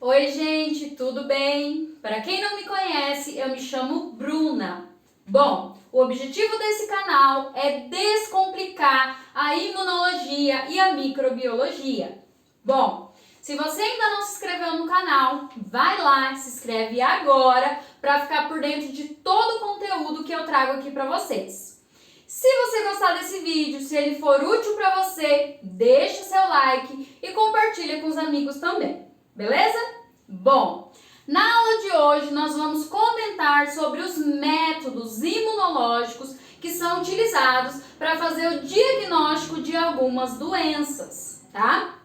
Oi, gente, tudo bem? Para quem não me conhece, eu me chamo Bruna. Bom, o objetivo desse canal é descomplicar a imunologia e a microbiologia. Bom, se você ainda não se inscreveu no canal, vai lá, se inscreve agora para ficar por dentro de todo o conteúdo que eu trago aqui para vocês. Se você gostar desse vídeo, se ele for útil para você, deixa seu like e compartilha com os amigos também, beleza? Bom, na aula de hoje nós vamos comentar sobre os métodos imunológicos que são utilizados para fazer o diagnóstico de algumas doenças, tá?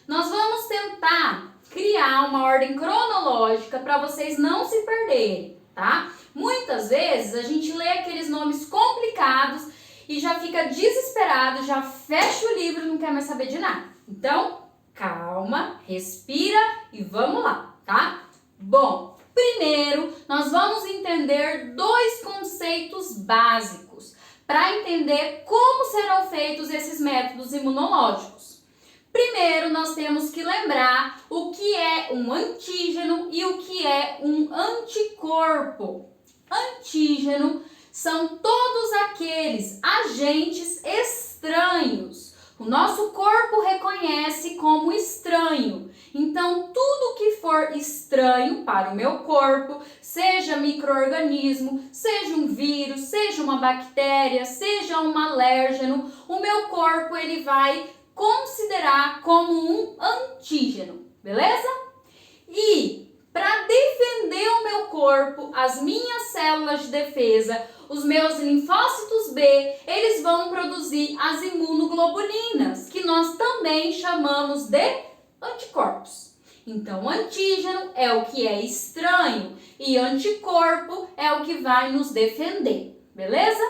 Nós vamos tentar criar uma ordem cronológica para vocês não se perderem, tá? Muitas vezes a gente lê aqueles nomes complicados e já fica desesperado, já fecha o livro e não quer mais saber de nada. Então, calma, respira e vamos lá, tá? Bom, primeiro nós vamos entender dois conceitos básicos para entender como serão feitos esses métodos imunológicos. Primeiro, nós temos que lembrar o que é um antígeno e o que é um anticorpo. Antígeno são todos aqueles agentes estranhos. O nosso corpo reconhece como estranho. Então, tudo que for estranho para o meu corpo, seja micro-organismo, seja um vírus, seja uma bactéria, seja um alérgeno, o meu corpo ele vai considerar como um antígeno, beleza? E para defender o meu corpo, as minhas células de defesa, os meus linfócitos B, eles vão produzir as imunoglobulinas, que nós também chamamos de anticorpos. Então, antígeno é o que é estranho e anticorpo é o que vai nos defender, beleza?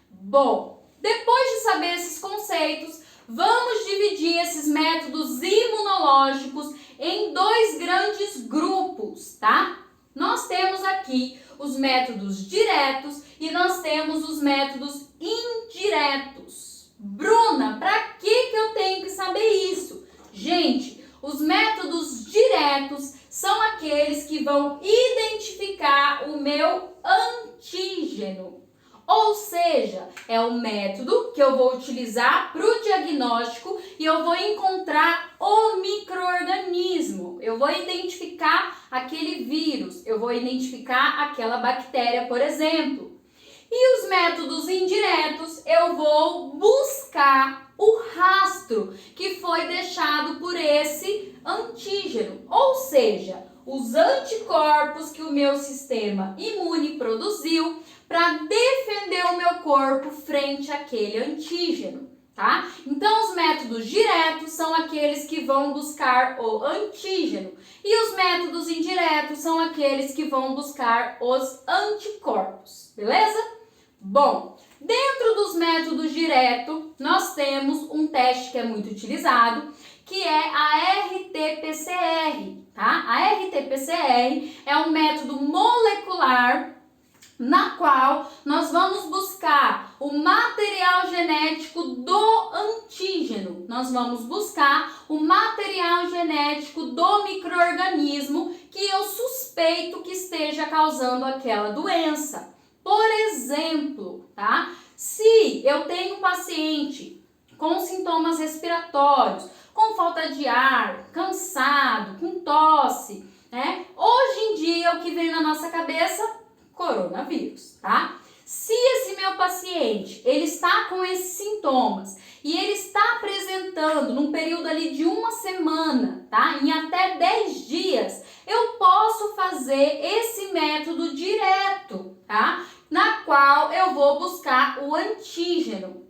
Bom, depois de saber esses conceitos, vamos dividir esses métodos imunológicos em dois grandes grupos, tá? Nós temos aqui os métodos diretos e nós temos os métodos indiretos. Bruna, para que eu tenho que saber isso? Gente, os métodos diretos são aqueles que vão identificar o meu antígeno. Ou seja, é o método que eu vou utilizar para o diagnóstico e eu vou encontrar o micro-organismo. Eu vou identificar aquele vírus, eu vou identificar aquela bactéria, por exemplo. E os métodos indiretos, eu vou buscar o rastro que foi deixado por esse antígeno. Ou seja, os anticorpos que o meu sistema imune produziu para defender o meu corpo frente àquele antígeno, tá? Então, os métodos diretos são aqueles que vão buscar o antígeno e os métodos indiretos são aqueles que vão buscar os anticorpos, beleza? Bom, dentro dos métodos diretos, nós temos um teste que é muito utilizado, que é a RT-PCR, tá? A RT-PCR é um método molecular na qual nós vamos buscar o material genético do antígeno. Nós vamos buscar o material genético do micro-organismo que eu suspeito que esteja causando aquela doença. Por exemplo, tá? Se eu tenho um paciente com sintomas respiratórios, com falta de ar, cansado, com tosse, né? Hoje em dia, o que vem na nossa cabeça? Coronavírus, tá? Se esse meu paciente, ele está com esses sintomas e ele está apresentando num período ali de uma semana, tá? Em até 10 dias, eu posso fazer esse método direto, tá? Na qual eu vou buscar o antígeno.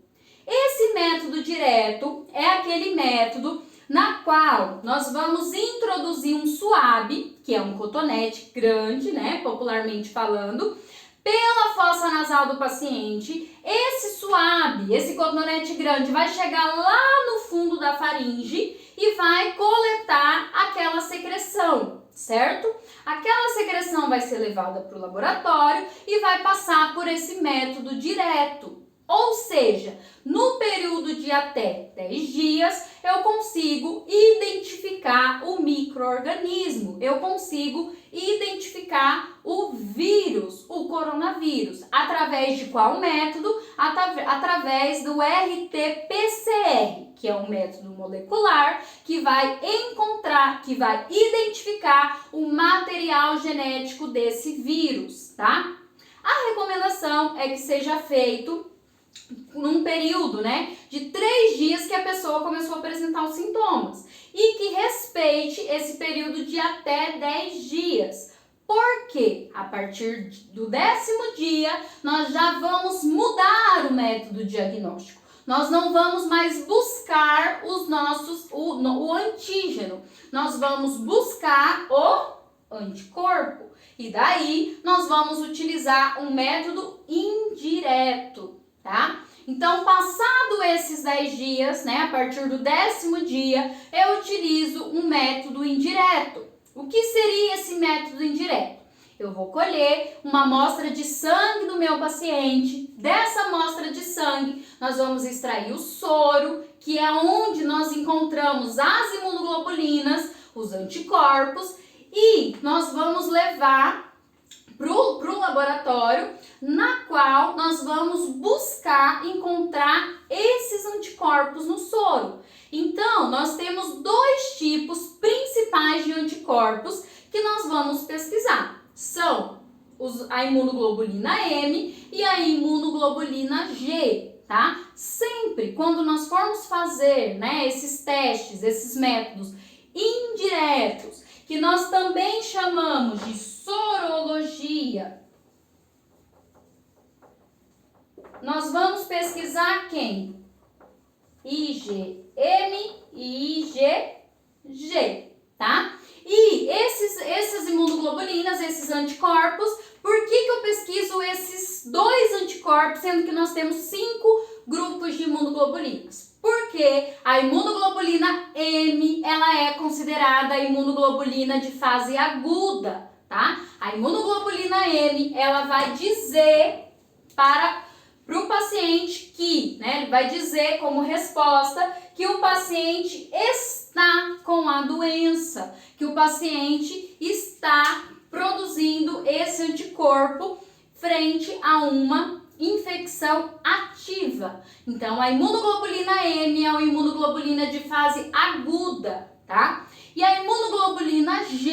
Esse método direto é aquele método na qual nós vamos introduzir um suave, que é um cotonete grande, né, popularmente falando, pela fossa nasal do paciente. Esse suave, esse cotonete grande vai chegar lá no fundo da faringe e vai coletar aquela secreção, certo? Aquela secreção vai ser levada para o laboratório e vai passar por esse método direto. Ou seja, no período de até 10 dias, eu consigo identificar o micro-organismo, eu consigo identificar o vírus, o coronavírus. Através de qual método? Através do RT-PCR, que é um método molecular que vai encontrar, que vai identificar o material genético desse vírus, tá? A recomendação é que seja feito num período, né, de 3 dias que a pessoa começou a apresentar os sintomas e que respeite esse período de até 10 dias. Porque a partir do 10º dia nós já vamos mudar o método diagnóstico. Nós não vamos mais buscar o antígeno, nós vamos buscar o anticorpo. E daí nós vamos utilizar um método indireto, tá? Então, passado esses 10 dias, né, a partir do 10º dia, eu utilizo um método indireto. O que seria esse método indireto? Eu vou colher uma amostra de sangue do meu paciente. Dessa amostra de sangue, nós vamos extrair o soro, que é onde nós encontramos as imunoglobulinas, os anticorpos, e nós vamos levar pro laboratório, na qual nós vamos buscar encontrar esses anticorpos no soro. Então, nós temos 2 tipos principais de anticorpos que nós vamos pesquisar. São a imunoglobulina M e a imunoglobulina G, tá? Sempre quando nós formos fazer, né, esses testes, esses métodos indiretos, que nós também chamamos de sorologia, nós vamos pesquisar quem? IgM e IgG, tá? E esses imunoglobulinas, esses anticorpos, por que eu pesquiso esses 2 anticorpos, sendo que nós temos 5 grupos de imunoglobulinas? Porque a imunoglobulina M, ela é considerada a imunoglobulina de fase aguda, tá? A imunoglobulina M, ela vai dizer para o paciente que, né, ele vai dizer como resposta que o paciente está com a doença, que o paciente está produzindo esse anticorpo frente a uma infecção ativa. Então, a imunoglobulina M é uma imunoglobulina de fase aguda, tá? E a imunoglobulina G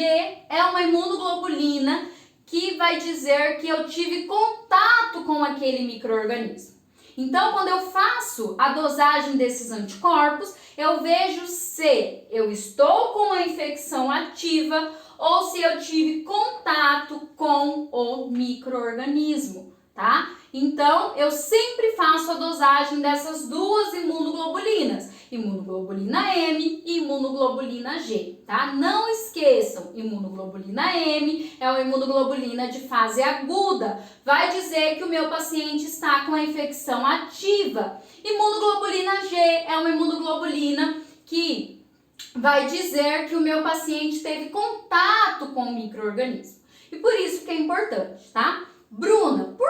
é uma imunoglobulina que vai dizer que eu tive contato com aquele micro-organismo. Então, quando eu faço a dosagem desses anticorpos, eu vejo se eu estou com a infecção ativa ou se eu tive contato com o micro-organismo, tá? Então, eu sempre faço a dosagem dessas 2 imunoglobulinas, imunoglobulina M e imunoglobulina G, tá? Não esqueçam, imunoglobulina M é uma imunoglobulina de fase aguda, vai dizer que o meu paciente está com a infecção ativa. Imunoglobulina G é uma imunoglobulina que vai dizer que o meu paciente teve contato com o micro-organismo. E por isso que é importante, tá? Bruna, por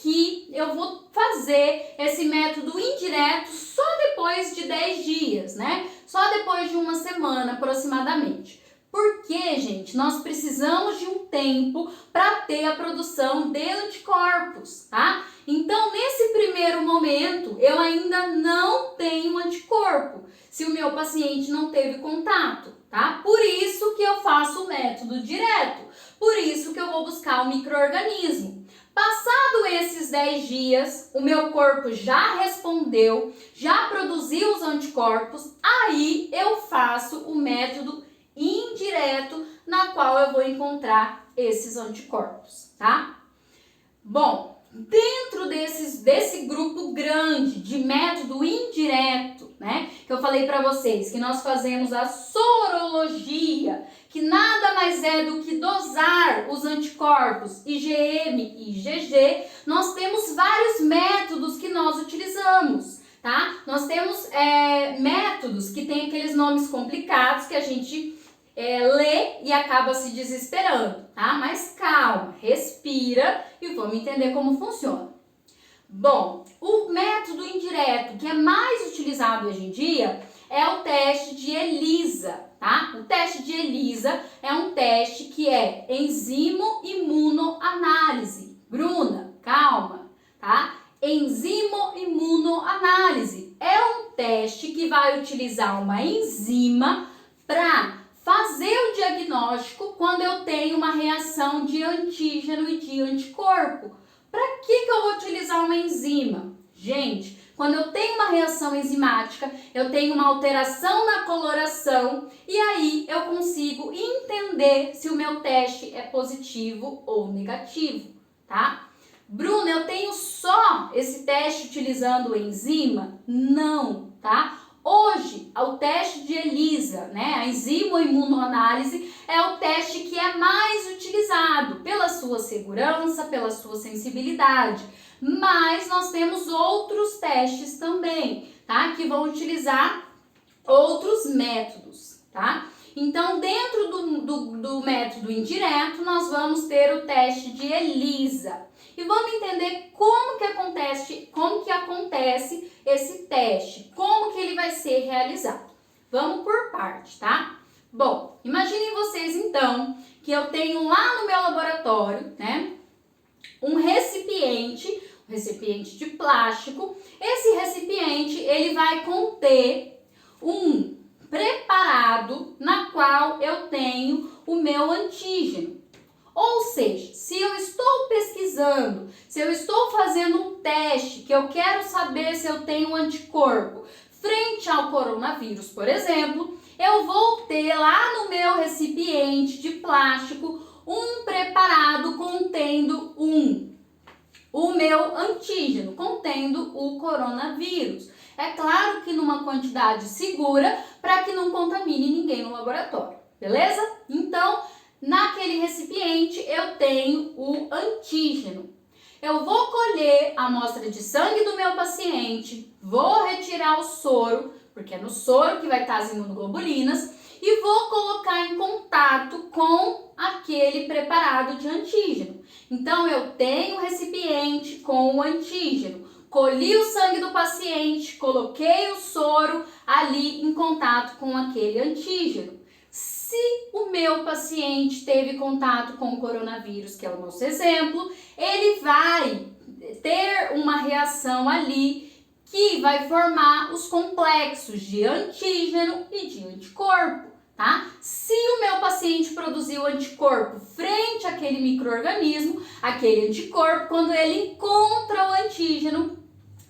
que eu vou fazer esse método indireto só depois de 10 dias, né? Só depois de 1 semana aproximadamente. Porque, gente, nós precisamos de um tempo para ter a produção de anticorpos, tá? Então, nesse primeiro momento, eu ainda não tenho anticorpo, se o meu paciente não teve contato, tá? Por isso que eu faço o método direto, por isso que eu vou buscar o micro-organismo. Passado esses 10 dias, o meu corpo já respondeu, já produziu os anticorpos, aí eu faço o método indireto, na qual eu vou encontrar esses anticorpos, tá? Bom, dentro desse grupo grande de método indireto, né, que eu falei para vocês, que nós fazemos a sorologia, que nada mais é do que dosar os anticorpos IgM e IgG, nós temos vários métodos que nós utilizamos, tá? Nós temos métodos que têm aqueles nomes complicados que a gente lê e acaba se desesperando, tá? Mas calma, respira e vamos entender como funciona. Bom, o método indireto que é mais utilizado hoje em dia é o teste de ELISA, tá? O teste de ELISA é um teste que é enzimo-imunoanálise. Bruna, calma, tá? Enzimo-imunoanálise é um teste que vai utilizar uma enzima para fazer o diagnóstico quando eu tenho uma reação de antígeno e de anticorpo. Para que eu vou utilizar uma enzima? Gente, quando eu tenho uma reação enzimática, eu tenho uma alteração na coloração e aí eu consigo entender se o meu teste é positivo ou negativo, tá? Bruna, eu tenho só esse teste utilizando enzima? Não, tá? Hoje, o teste de ELISA, né, a enzimo-imunoanálise, é o teste que é mais utilizado pela sua segurança, pela sua sensibilidade. Mas nós temos outros testes também, tá, que vão utilizar outros métodos, tá? Então, dentro do método indireto, nós vamos ter o teste de ELISA. E vamos entender como que acontece esse teste, como que ele vai ser realizado. Vamos por parte, tá? Bom, imaginem vocês então que eu tenho lá no meu laboratório, né, um recipiente de plástico. Esse recipiente, ele vai conter um preparado na qual eu tenho o meu antígeno. Ou seja, se eu estou pesquisando, se eu estou fazendo um teste que eu quero saber se eu tenho anticorpo frente ao coronavírus, por exemplo, eu vou ter lá no meu recipiente de plástico um preparado contendo o meu antígeno, contendo o coronavírus. É claro que numa quantidade segura para que não contamine ninguém no laboratório, beleza? Então, naquele recipiente eu tenho o antígeno. Eu vou colher a amostra de sangue do meu paciente, vou retirar o soro, porque é no soro que vai estar as imunoglobulinas, e vou colocar em contato com aquele preparado de antígeno. Então, eu tenho o recipiente com o antígeno, colhi o sangue do paciente, coloquei o soro ali em contato com aquele antígeno. Se o meu paciente teve contato com o coronavírus, que é o nosso exemplo, ele vai ter uma reação ali que vai formar os complexos de antígeno e de anticorpo, tá? Se o meu paciente produziu anticorpo frente àquele micro-organismo, aquele anticorpo, quando ele encontra o antígeno,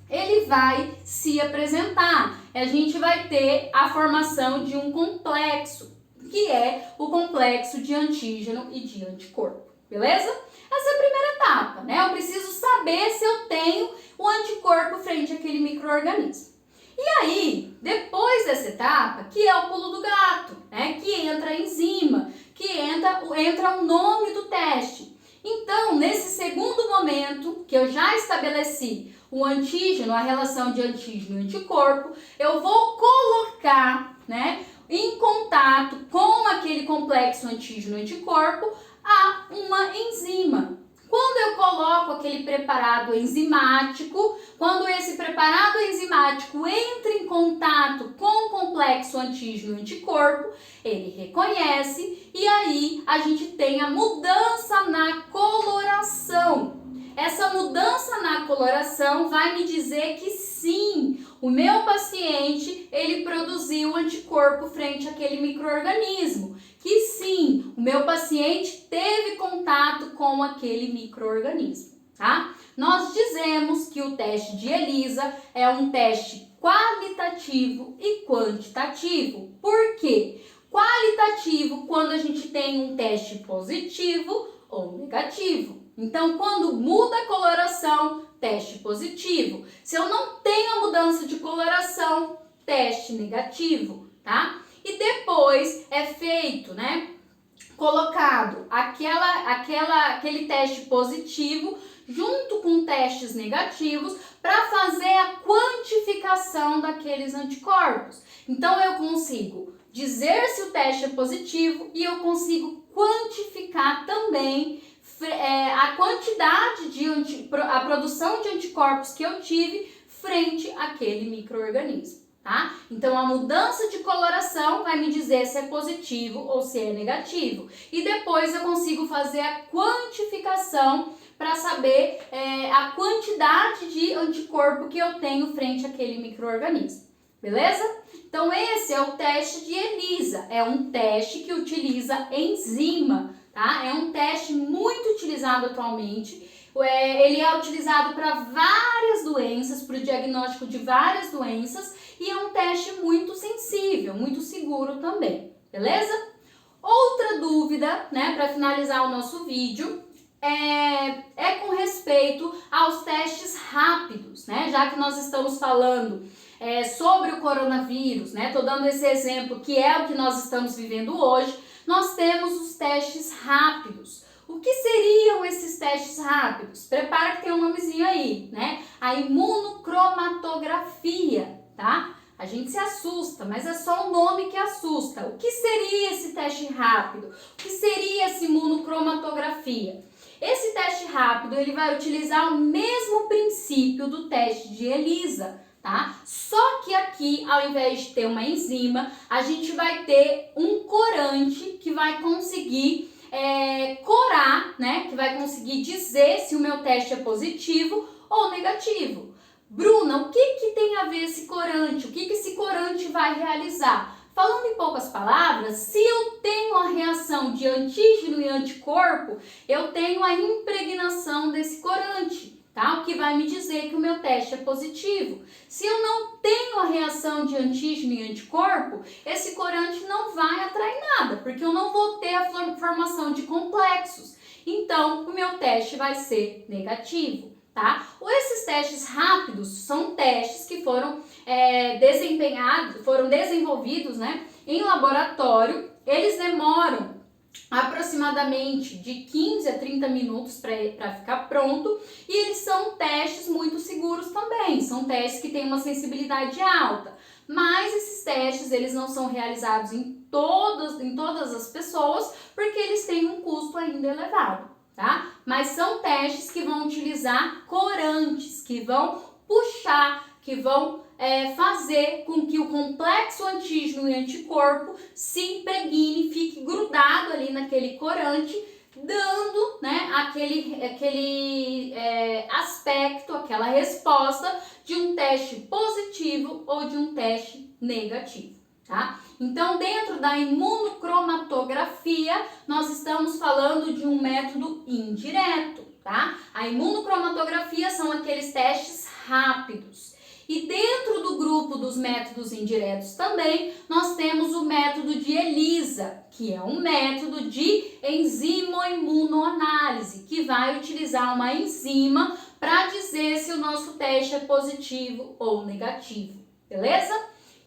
ele vai se apresentar. A gente vai ter a formação de um complexo, que é o complexo de antígeno e de anticorpo, beleza? Essa é a primeira etapa, né? Eu preciso saber se eu tenho o anticorpo frente àquele micro-organismo. E aí, depois dessa etapa, que é o pulo do gato, né? Que entra a enzima, que entra o nome do teste. Então, nesse segundo momento, que eu já estabeleci o antígeno, a relação de antígeno e anticorpo, eu vou colocar, né, em contato com aquele complexo antígeno-anticorpo a uma enzima. Quando eu coloco aquele preparado enzimático, quando esse preparado enzimático entra em contato com o complexo antígeno-anticorpo, ele reconhece e aí a gente tem a mudança na coloração. Essa mudança na coloração vai me dizer que sim, o meu paciente, ele produziu anticorpo frente àquele micro-organismo. Que sim, o meu paciente teve contato com aquele micro-organismo, tá? Nós dizemos que o teste de ELISA é um teste qualitativo e quantitativo. Por quê? Qualitativo quando a gente tem um teste positivo ou negativo. Então, quando muda a coloração, teste positivo. Se eu não tenho a mudança de coloração, teste negativo, tá? E depois é feito, né? Colocado aquele teste positivo junto com testes negativos para fazer a quantificação daqueles anticorpos. Então, eu consigo dizer se o teste é positivo e eu consigo quantificar também a quantidade a produção de anticorpos que eu tive frente àquele micro-organismo, tá? Então, a mudança de coloração vai me dizer se é positivo ou se é negativo. E depois eu consigo fazer a quantificação para saber a quantidade de anticorpo que eu tenho frente àquele micro-organismo. Beleza? Então, esse é o teste de ELISA. É um teste que utiliza enzima, tá? É um teste muito utilizado atualmente. Ele é utilizado para várias doenças, para o diagnóstico de várias doenças, e é um teste muito sensível, muito seguro também, beleza? Outra dúvida, né, para finalizar o nosso vídeo, é com respeito aos testes rápidos, né? Já que nós estamos falando sobre o coronavírus, né? Tô dando esse exemplo que é o que nós estamos vivendo hoje, nós temos os testes rápidos. O que seriam esses testes rápidos? Prepara que tem um nomezinho aí, né? A imunocromatografia, tá? A gente se assusta, mas é só o nome que assusta. O que seria esse teste rápido? O que seria essa imunocromatografia? Esse teste rápido, ele vai utilizar o mesmo princípio do teste de ELISA, tá? Só que aqui, ao invés de ter uma enzima, a gente vai ter um corante que vai conseguir corar, né? Que vai conseguir dizer se o meu teste é positivo ou negativo. Bruna, o que tem a ver esse corante? O que esse corante vai realizar? Falando em poucas palavras, se eu tenho a reação de antígeno e anticorpo, eu tenho a impregnação desse corante, tá? O que vai me dizer que o meu teste é positivo. Se eu não tenho a reação de antígeno e anticorpo, esse corante não vai atrair nada, porque eu não vou ter a formação de complexos. Então, o meu teste vai ser negativo. Tá? Esses testes rápidos são testes que foram desenvolvidos, né, em laboratório. Eles demoram aproximadamente de 15 a 30 minutos para ficar pronto, e eles são testes muito seguros também, são testes que têm uma sensibilidade alta. Mas esses testes, eles não são realizados em todas as pessoas, porque eles têm um custo ainda elevado. Tá? Mas são testes que vão utilizar corantes, que vão puxar, que vão fazer com que o complexo antígeno e anticorpo se impregne, fique grudado ali naquele corante, dando, né, aquele aspecto, aquela resposta de um teste positivo ou de um teste negativo. Tá? Então, dentro da imunocromatografia, nós estamos falando de um método indireto, tá? A imunocromatografia são aqueles testes rápidos. E dentro do grupo dos métodos indiretos também, nós temos o método de ELISA, que é um método de enzimoimunoanálise, que vai utilizar uma enzima para dizer se o nosso teste é positivo ou negativo, beleza?